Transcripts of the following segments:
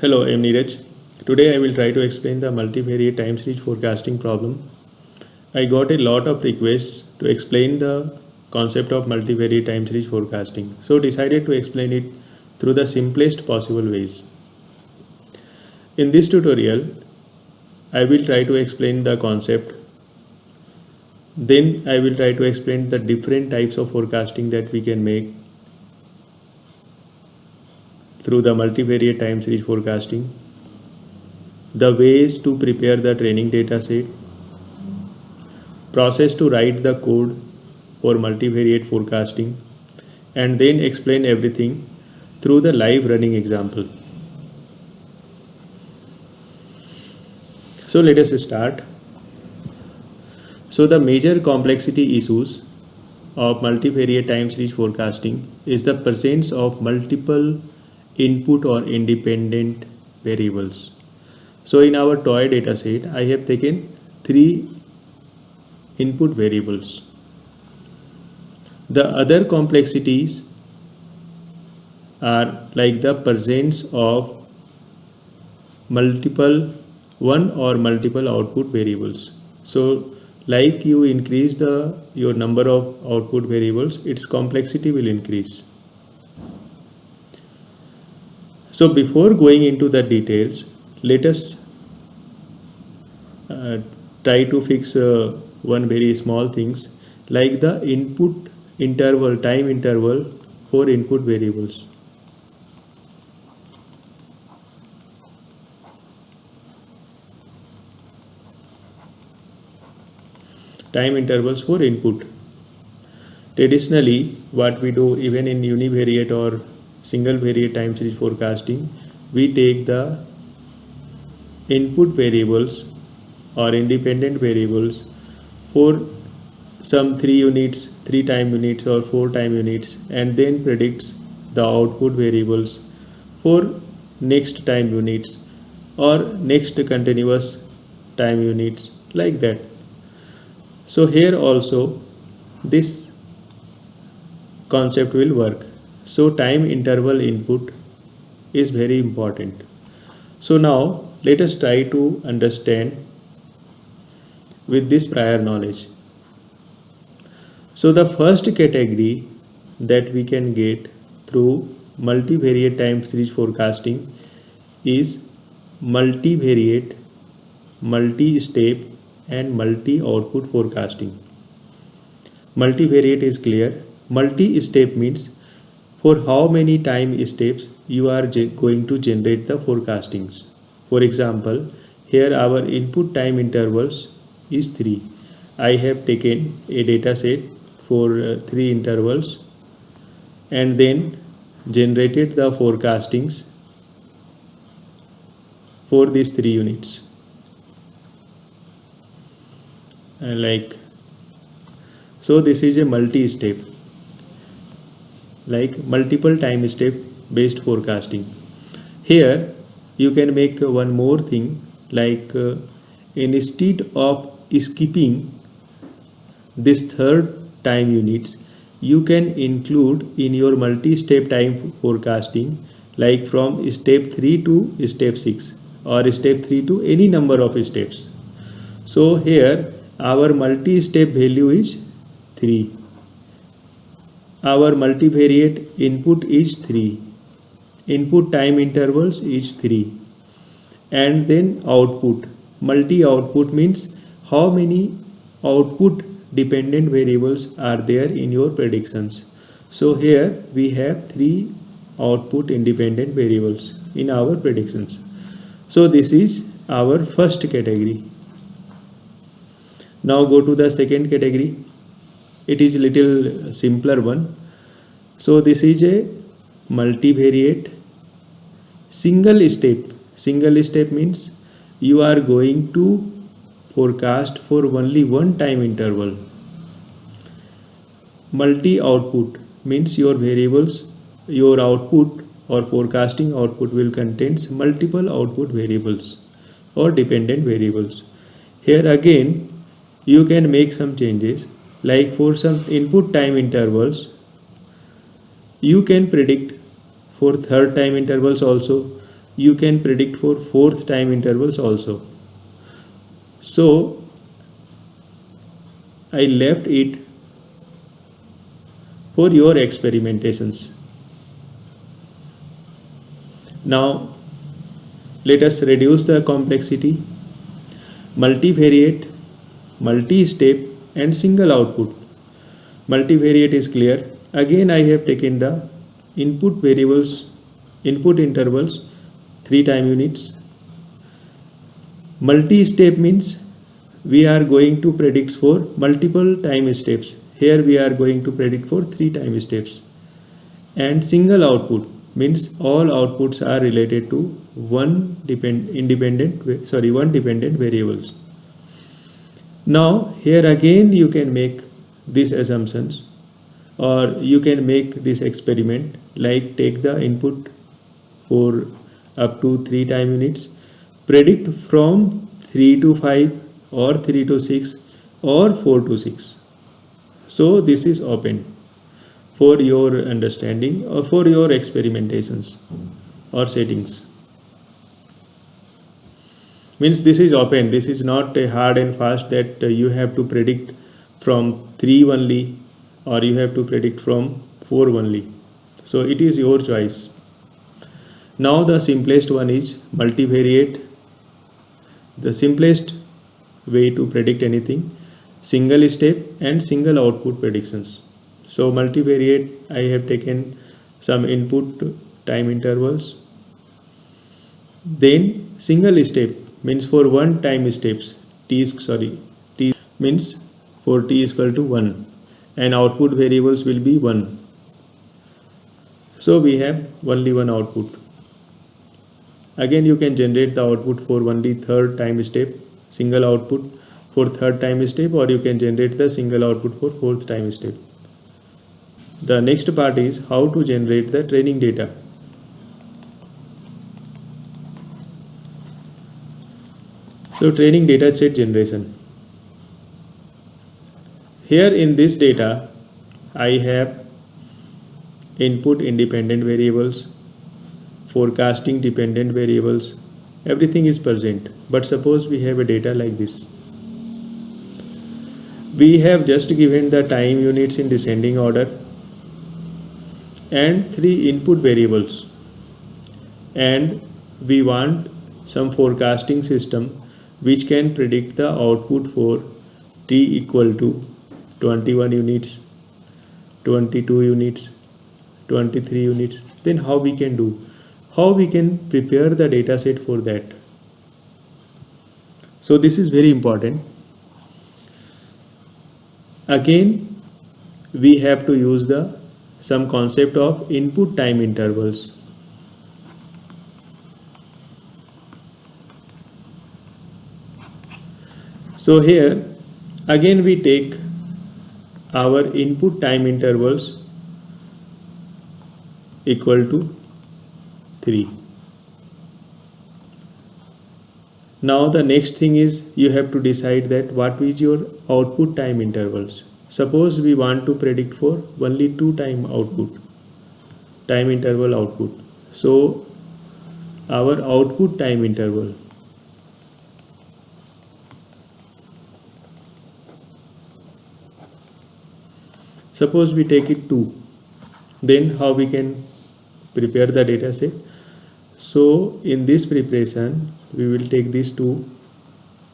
Hello, I am Neeraj. Today I will try to explain the multivariate time series forecasting problem. I got a lot of requests to explain the concept of multivariate time series forecasting, so decided to explain it through the simplest possible ways. In this tutorial, I will try to explain the concept. Then I will try to explain the different types of forecasting that we can make through the multivariate time series forecasting, the ways to prepare the training data set, process to write the code for multivariate forecasting, and then explain everything through the live running example. So let us start. So the major complexity issues of multivariate time series forecasting is the presence of multiple input or independent variables. So in our toy dataset, I have taken 3 input variables. The other complexities are like the presence of one or multiple output variables. So like you increase your number of output variables, its complexity will increase. So before going into the details, let us try to fix one very small things like the input interval, time interval for input variables. Time intervals for input. Traditionally, what we do even in univariate or single variate time series forecasting, we take the input variables or independent variables for some 3 time units or 4 time units, and then predicts the output variables for next time units or next continuous time units, like that. So here also this concept will work. So time interval input is very important. So now let us try to understand with this prior knowledge. So the first category that we can get through multivariate time series forecasting is multivariate, multi-step and multi-output forecasting. Multivariate is clear. Multi-step means for how many time steps you are going to generate the forecastings. For example, here our input time intervals is 3. I have taken a data set for 3 intervals and then generated the forecastings for these 3 units. So this is a multi-step, like multiple time step based forecasting. Here you can make one more thing, like instead of skipping this third time units, you can include in your multi-step time forecasting, like from step 3 to step 6 or step 3 to any number of steps. So here our multi-step value is 3. Our multivariate input is 3. Input time intervals is 3. And then output. Multi-output means how many output dependent variables are there in your predictions. So here we have 3 output independent variables in our predictions. So this is our first category. Now go to the second category. It is a little simpler one. So this is a multivariate single step. Single step means you are going to forecast for only one time interval. Multi-output means your variables, your output or forecasting output will contains multiple output variables or dependent variables. Here again you can make some changes, like for some input time intervals you can predict for third time intervals also, you can predict for fourth time intervals also. So I left it for your experimentations. Now let us reduce the complexity. Multivariate, multi-step and single output. Multivariate is clear. Again I have taken the input variables, input intervals 3 time units. Multi-step means we are going to predict for multiple time steps. Here we are going to predict for 3 time steps. And single output means all outputs are related to one dependent variables. Now here again you can make these assumptions, or you can make this experiment, like take the input for up to 3 time units, predict from 3 to 5 or 3 to 6 or 4 to 6. So this is open for your understanding or for your experimentations or settings. Means this is open, this is not a hard and fast that you have to predict from 3 only or you have to predict from 4 only. So it is your choice. Now the simplest one is multivariate. The simplest way to predict anything, single step and single output predictions. So multivariate, I have taken some input time intervals. Then single step means for one time steps, t means for t is equal to 1 and output variables will be 1. So we have only one output. Again you can generate the output for only third time step, single output for third time step, or you can generate the single output for fourth time step. The next part is how to generate the training data. So training data set generation. Here in this data I have input independent variables, forecasting dependent variables, everything is present. But suppose we have a data like this. We have just given the time units in descending order and 3 input variables, and we want some forecasting system which can predict the output for t equal to 21 units, 22 units, 23 units. Then how we can do? How we can prepare the data set for that? So this is very important. Again we have to use some concept of input time intervals. So here again we take our input time intervals equal to 3. Now the next thing is you have to decide that what is your output time intervals. Suppose we want to predict for only 2 time interval output. So our output time interval, suppose we take it 2, then how we can prepare the data set? So in this preparation we will take these 2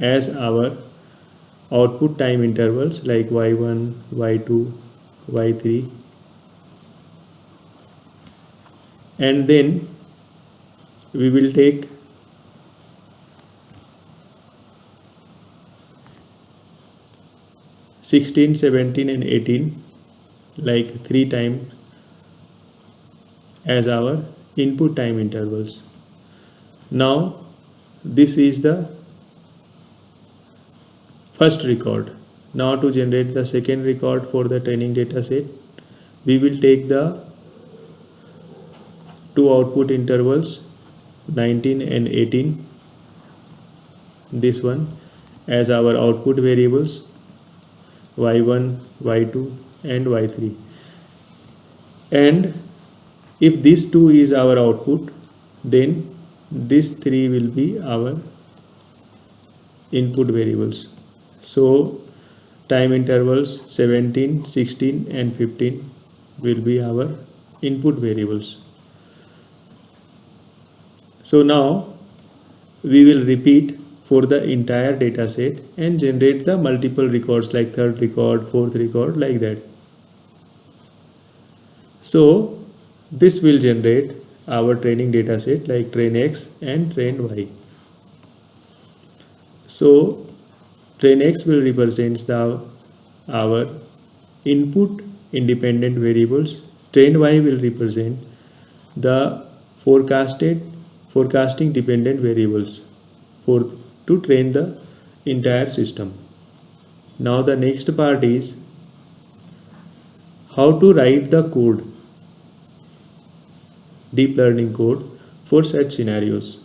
as our output time intervals, like y1, y2, y3, and then we will take (16), (17) and 18 like 3 times as our input time intervals. Now this is the first record. Now to generate the second record for the training data set, we will take the 2 output intervals 19 and 18, this one, as our output variables y1, y2 and y3, and if this 2 is our output, then These three will be our input variables. So time intervals 17, 16 and 15 will be our input variables. So now we will repeat for the entire data set and generate the multiple records like third record, fourth record, like that. So this will generate our training data set like train X and train Y. So train X will represent our input independent variables. Train Y will represent the forecasting dependent variables to train the entire system. Now the next part is how to write the code, deep learning code for such scenarios.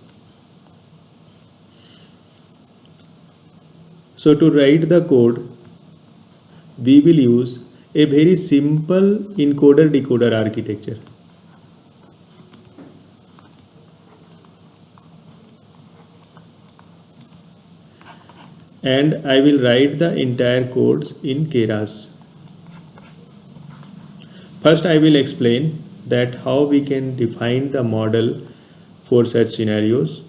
So to write the code, we will use a very simple encoder-decoder architecture. And I will write the entire codes in Keras. First I will explain that how we can define the model for such scenarios.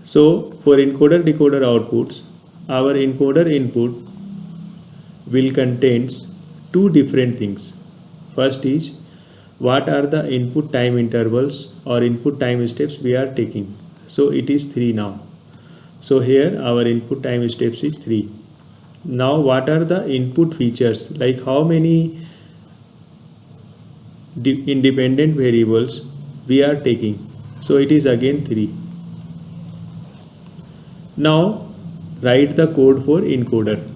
So for encoder-decoder outputs, our encoder input will contain two different things. First is what are the input time intervals or input time steps we are taking. So it is 3 now. So here our input time steps is 3. Now what are the input features, like how many independent variables we are taking. So it is again 3. Now write the code for encoder.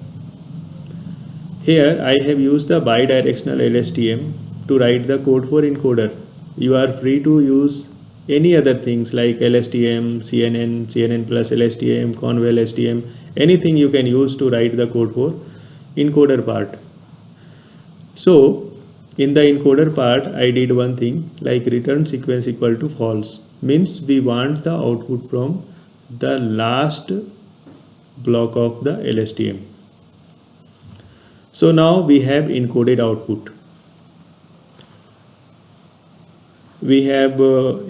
Here I have used the bidirectional LSTM to write the code for encoder. You are free to use any other things like LSTM, CNN, CNN plus LSTM, Conval STM, anything you can use to write the code for encoder part. So in the encoder part I did one thing like return sequence equal to false, means we want the output from the last block of the LSTM. So now we have encoded output. We have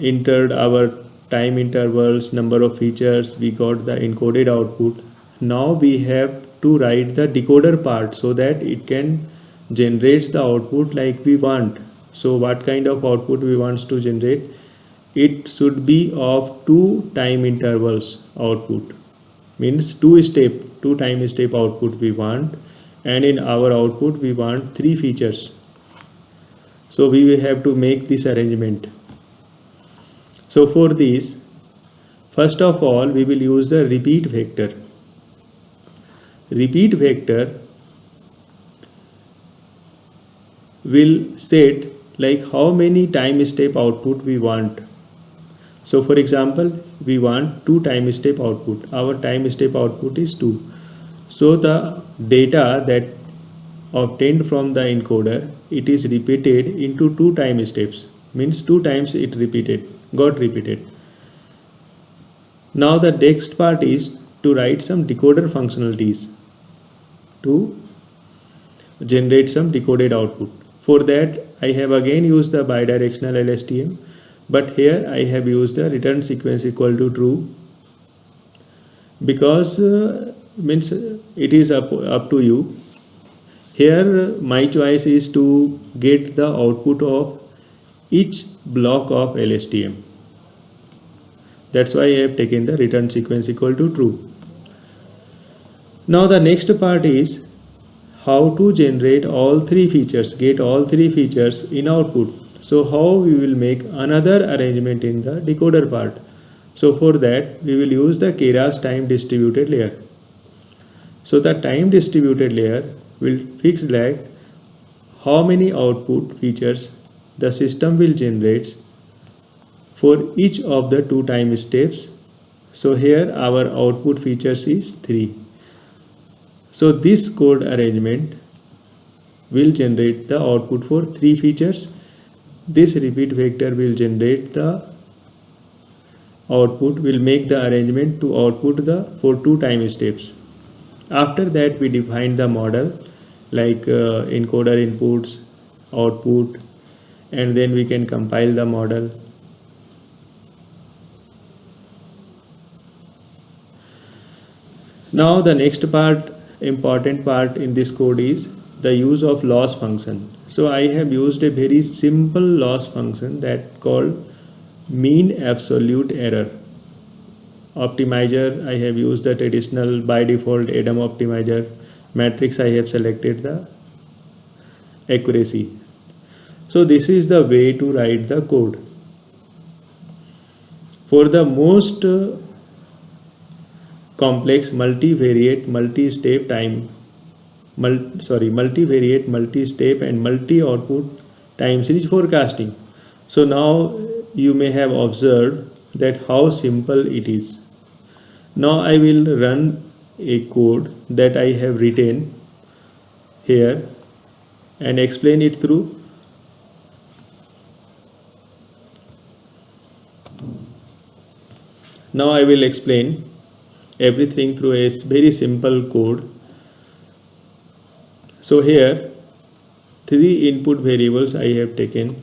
entered our time intervals, number of features, we got the encoded output. Now we have to write the decoder part so that it can generate the output like we want. So what kind of output we want to generate? It should be of 2 time intervals output, means 2 time step output we want, and in our output we want 3 features. So we will have to make this arrangement. So for this, first of all we will use the repeat vector. Repeat vector will set like how many time step output we want. So for example, we want 2 time step output. Our time step output is 2. So the data that obtained from the encoder, it is repeated into 2 time steps, means 2 times it got repeated. Now the next part is to write some decoder functionalities to generate some decoded output. For that I have again used the bidirectional LSTM, but here I have used the return sequence equal to true, because means it is up to you. Here my choice is to get the output of each block of LSTM. That's why I have taken the return sequence equal to true. Now the next part is how to generate all 3 features, get all 3 features in output. So how we will make another arrangement in the decoder part. So for that we will use the Keras time distributed layer. So the time distributed layer will fix that how many output features the system will generate for each of the 2 time steps. So here our output features is 3. So this code arrangement will generate the output for 3 features. This repeat vector will generate the output will make the arrangement to output the for 2 time steps. After that we define the model like encoder inputs, output, and then we can compile the model. Now the next part, important part in this code is the use of loss function. So I have used a very simple loss function that called mean absolute error. Optimizer, I have used the traditional by default ADAM optimizer. Matrix, I have selected the accuracy. So this is the way to write the code. For the most complex multivariate, multi-step multivariate, multi-step and multi-output time series forecasting. So now you may have observed that how simple it is. Now I will run a code that I have written here and explain it through. Now I will explain everything through a very simple code. So here 3 input variables I have taken.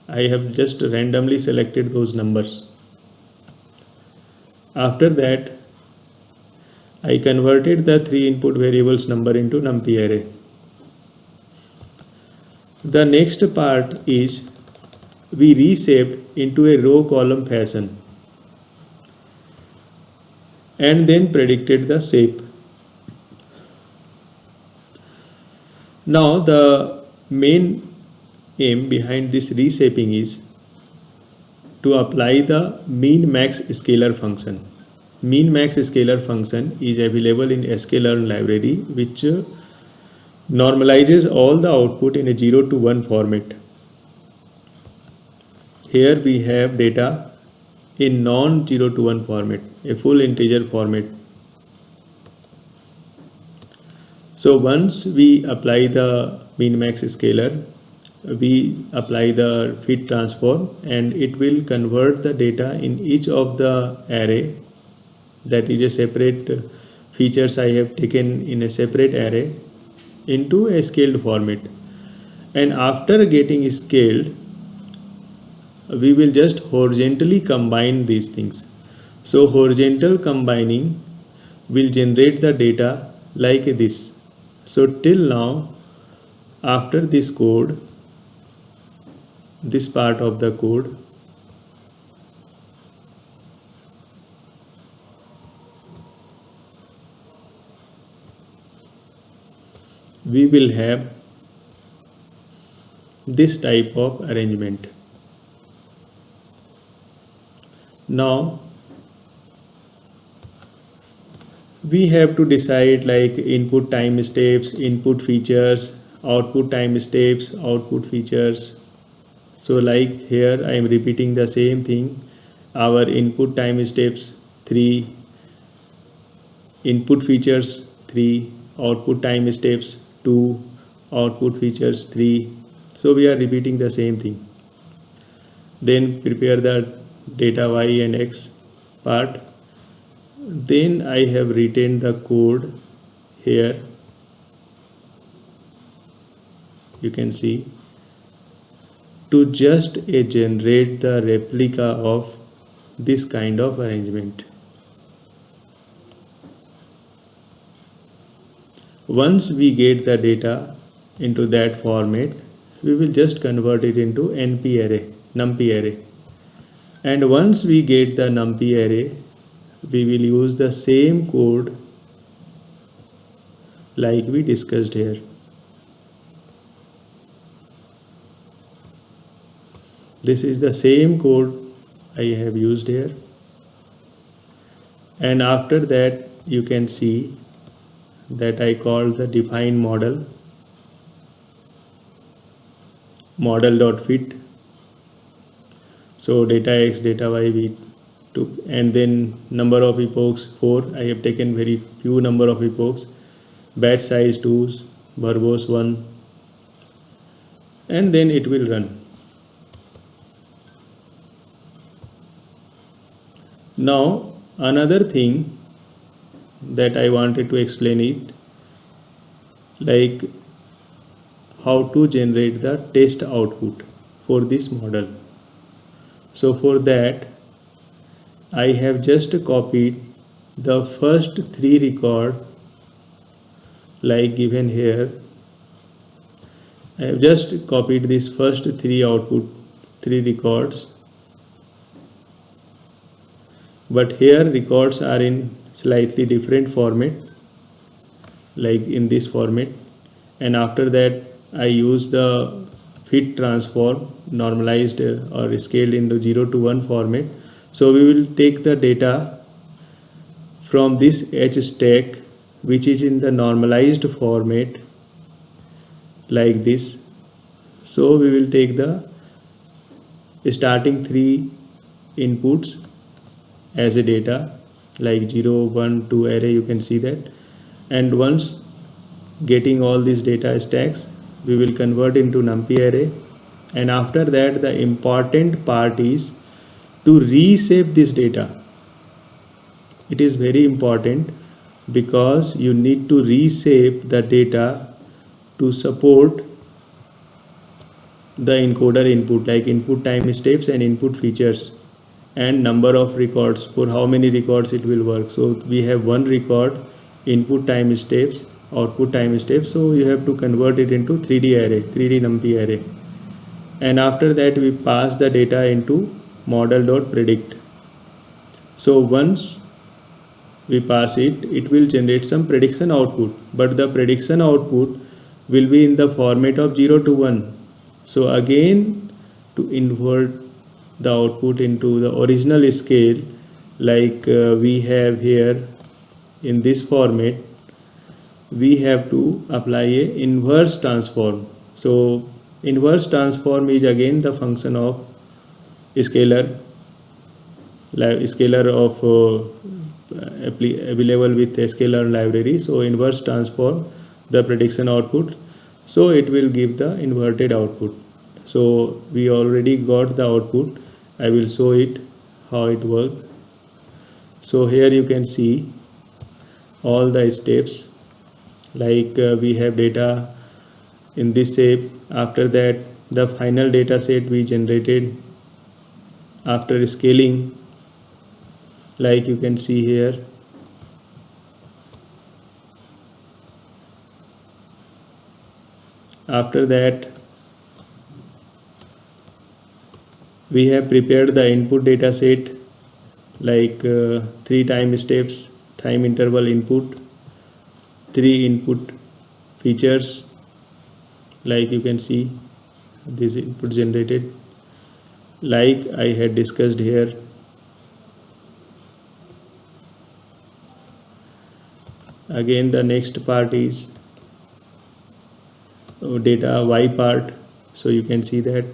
I have just randomly selected those numbers. After that I converted the 3 input variables number into numpy array. The next part is we reshaped into a row column fashion and then predicted the shape. Now the main aim behind this reshaping is to apply the mean max scalar function. Mean max scalar function is available in sklearn library, which normalizes all the output in a 0 to 1 format. Here we have data in non 0 to 1 format, a full integer format. So once we apply the min max scalar, we apply the fit transform and it will convert the data in each of the array, that is a separate features I have taken in a separate array, into a scaled format. And after getting scaled, we will just horizontally combine these things. So horizontal combining will generate the data like this. So till now, after this code, this part of the code, we will have this type of arrangement. Now we have to decide like input time steps, input features, output time steps, output features. So like here I am repeating the same thing. Our input time steps 3, input features 3, output time steps 2, output features 3. So we are repeating the same thing. Then prepare the data y and x part. Then I have written the code here. You can see to just generate the replica of this kind of arrangement. Once we get the data into that format, we will just convert it into numpy array. And once we get the numpy array, we will use the same code like we discussed here. This is the same code I have used here. And after that, you can see that I called the define model.fit. So data x, data y we took, and then number of epochs 4. I have taken very few number of epochs. Batch size 2, verbose 1, and then it will run. Now another thing that I wanted to explain is like how to generate the test output for this model. So for that I have just copied the first three record like given here. I have just copied this first three records, but here records are in slightly different format like in this format, and after that I use the fit transform normalized or scaled into 0 to 1 format. So we will take the data from this H stack which is in the normalized format like this. So we will take the starting three inputs as a data like 0, 1, 2 array, you can see that, and once getting all these data stacks we will convert into numpy array, and after that the important part is to reshape this data. It is very important because you need to reshape the data to support the encoder input like input time steps and input features and number of records, for how many records it will work. So we have one record, input time steps, output time steps, so you have to convert it into 3D array, 3D numpy array, and after that we pass the data into model.predict. So once we pass it, it will generate some prediction output, but the prediction output will be in the format of 0 to 1. So again, to invert the output into the original scale like we have here in this format, we have to apply a inverse transform. So inverse transform is again the function of scalar of available with a scalar library. So inverse transform the prediction output, so it will give the inverted output. So we already got the output. I will show it how it works. So here you can see all the steps like we have data in this shape. After that the final data set we generated after scaling, like you can see here. After that we have prepared the input data set like 3 time steps, time interval input, 3 input features, like you can see this input generated like I had discussed here. Again the next part is data Y part. So you can see that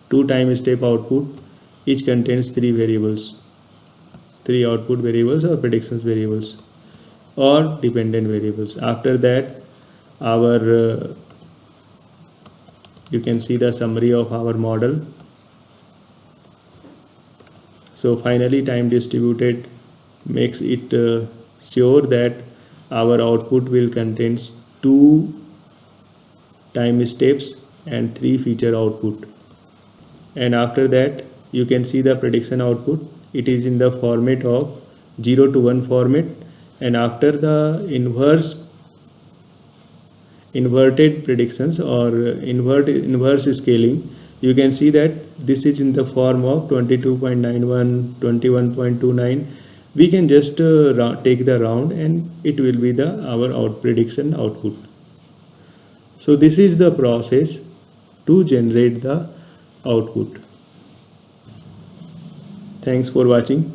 2 time step output, each contains 3 variables, 3 output variables or predictions variables or dependent variables. After that our you can see the summary of our model. So finally time distributed makes it sure that our output will contains 2 time steps and 3 feature output. And after that you can see the prediction output. It is in the format of 0 to 1 format, and after the inverted predictions or inverse scaling, you can see that this is in the form of 22.91, 21.29. We can just take the round and it will be our prediction output. So this is the process to generate the output. Thanks for watching.